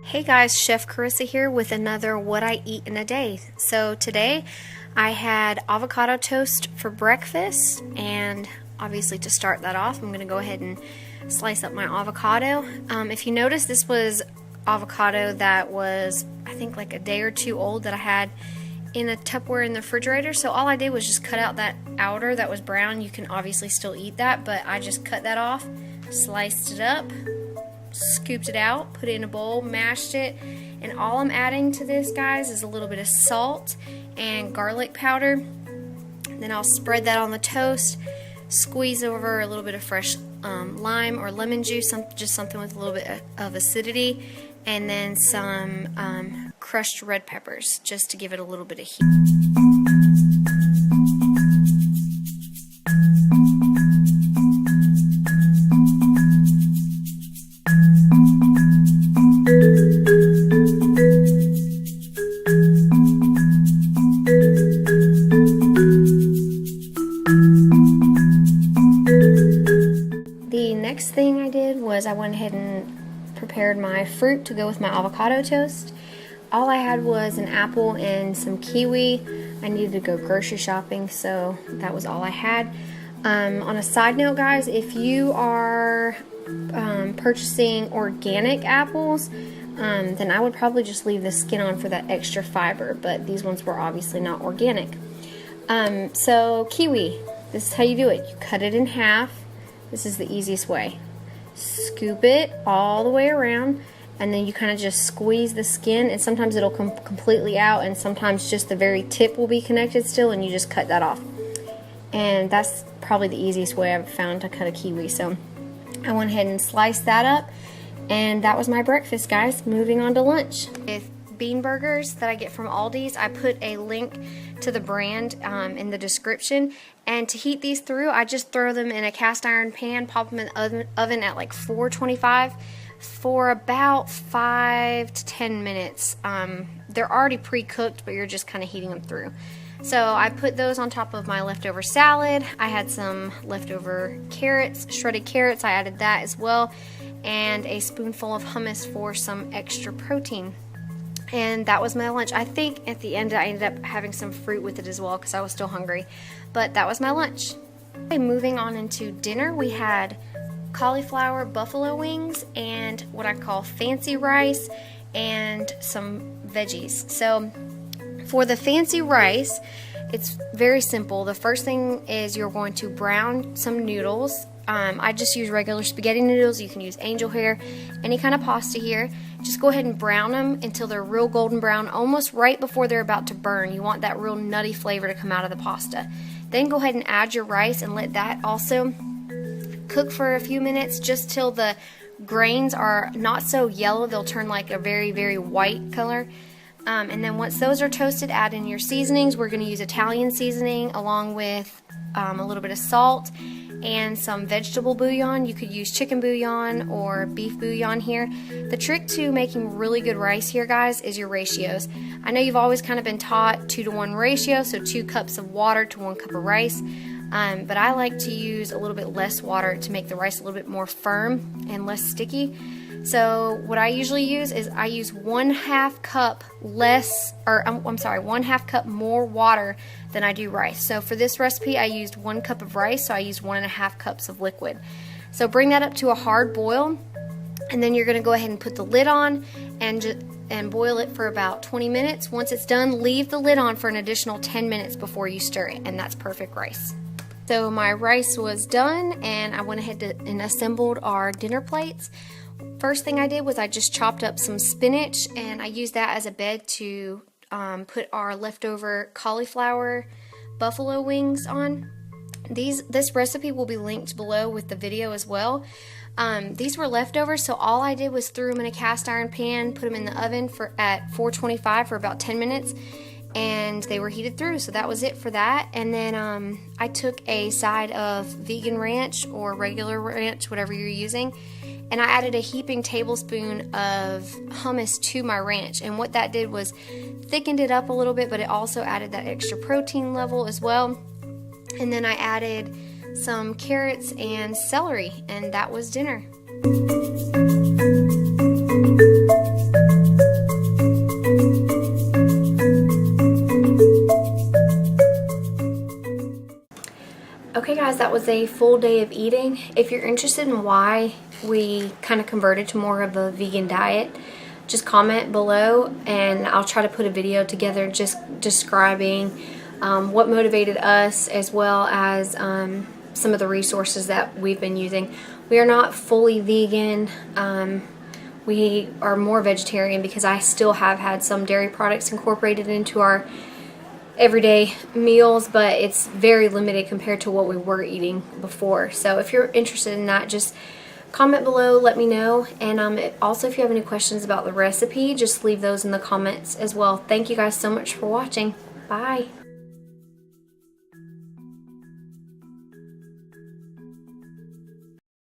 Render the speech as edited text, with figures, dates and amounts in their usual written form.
Hey guys, Chef Carissa here with another What I Eat in a Day. So today I had avocado toast for breakfast, and obviously to start that off I'm going to go ahead and slice up my avocado. If you notice, this was avocado that was I think like a day or two old that I had in a Tupperware in the refrigerator. So all I did was just cut out that outer that was brown. You can obviously still eat that, but I just cut that off, sliced it up, scooped it out, put it in a bowl, mashed it, and all I'm adding to this, guys, is a little bit of salt and garlic powder. Then I'll spread that on the toast, squeeze over a little bit of fresh lime or lemon juice, just something with a little bit of acidity, and then some crushed red peppers just to give it a little bit of heat. The next thing I did was I went ahead and prepared my fruit to go with my avocado toast. All I had was an apple and some kiwi. I needed to go grocery shopping, so that was all I had. On a side note, guys, if you are purchasing organic apples, then I would probably just leave the skin on for that extra fiber, but these ones were obviously not organic. So kiwi, this is how you do it. You cut it in half. This is the easiest way. Scoop it all the way around, and then you kind of just squeeze the skin, and sometimes it'll come completely out, and sometimes just the very tip will be connected still, and you just cut that off. And that's probably the easiest way I've found to cut a kiwi. So I went ahead and sliced that up, and that was my breakfast, guys. Moving on to lunch. With bean burgers that I get from Aldis, I put a link to the brand in the description. And to heat these through, I just throw them in a cast iron pan, pop them in the oven at like 425 for about 5 to 10 minutes. They're already pre-cooked, but you're just kind of heating them through. So I put those on top of my leftover salad. I had some leftover carrots, shredded carrots, I added that as well, and a spoonful of hummus for some extra protein. And that was my lunch. I think at the end I ended up having some fruit with it as well because I was still hungry. But that was my lunch. Okay, moving on into dinner, we had cauliflower buffalo wings and what I call fancy rice and some veggies. So for the fancy rice, it's very simple. The first thing is you're going to brown some noodles. I just use regular spaghetti noodles. You can use angel hair, any kind of pasta here. Just go ahead and brown them until they're real golden brown, almost right before they're about to burn. You want that real nutty flavor to come out of the pasta. Then go ahead and add your rice and let that also cook for a few minutes, just till the grains are not so yellow. They'll turn like a very, very white color. And then once those are toasted, add in your seasonings. We're going to use Italian seasoning along with a little bit of salt and some vegetable bouillon. You could use chicken bouillon or beef bouillon here. The trick to making really good rice here, guys, is your ratios. I know you've always kind of been taught 2-to-1 ratio, so 2 cups of water to 1 cup of rice. But I like to use a little bit less water to make the rice a little bit more firm and less sticky. So what I usually use is I use 1/2 cup less, or I'm sorry, 1/2 cup more water than I do rice. So for this recipe, I used 1 cup of rice, so I used 1.5 cups of liquid. So bring that up to a hard boil, and then you're going to go ahead and put the lid on and boil it for about 20 minutes. Once it's done, leave the lid on for an additional 10 minutes before you stir it, and that's perfect rice. So my rice was done, and I went ahead and assembled our dinner plates. First thing I did was I just chopped up some spinach, and I used that as a bed to put our leftover cauliflower buffalo wings on. This recipe will be linked below with the video as well. These were leftovers, so all I did was threw them in a cast iron pan, put them in the oven at 425 for about 10 minutes, and they were heated through. So that was it for that. And then I took a side of vegan ranch or regular ranch, whatever you're using, and I added a heaping tablespoon of hummus to my ranch. And what that did was thickened it up a little bit, but it also added that extra protein level as well. And then I added some carrots and celery, and that was dinner. was a full day of eating. If you're interested in why we kind of converted to more of a vegan diet, just comment below and I'll try to put a video together just describing what motivated us, as well as some of the resources that we've been using. We are not fully vegan. We are more vegetarian because I still have had some dairy products incorporated into our everyday meals, but it's very limited compared to what we were eating before. So if you're interested in that, just comment below, let me know. And also, if you have any questions about the recipe, just leave those in the comments as well. Thank you guys so much for watching. Bye.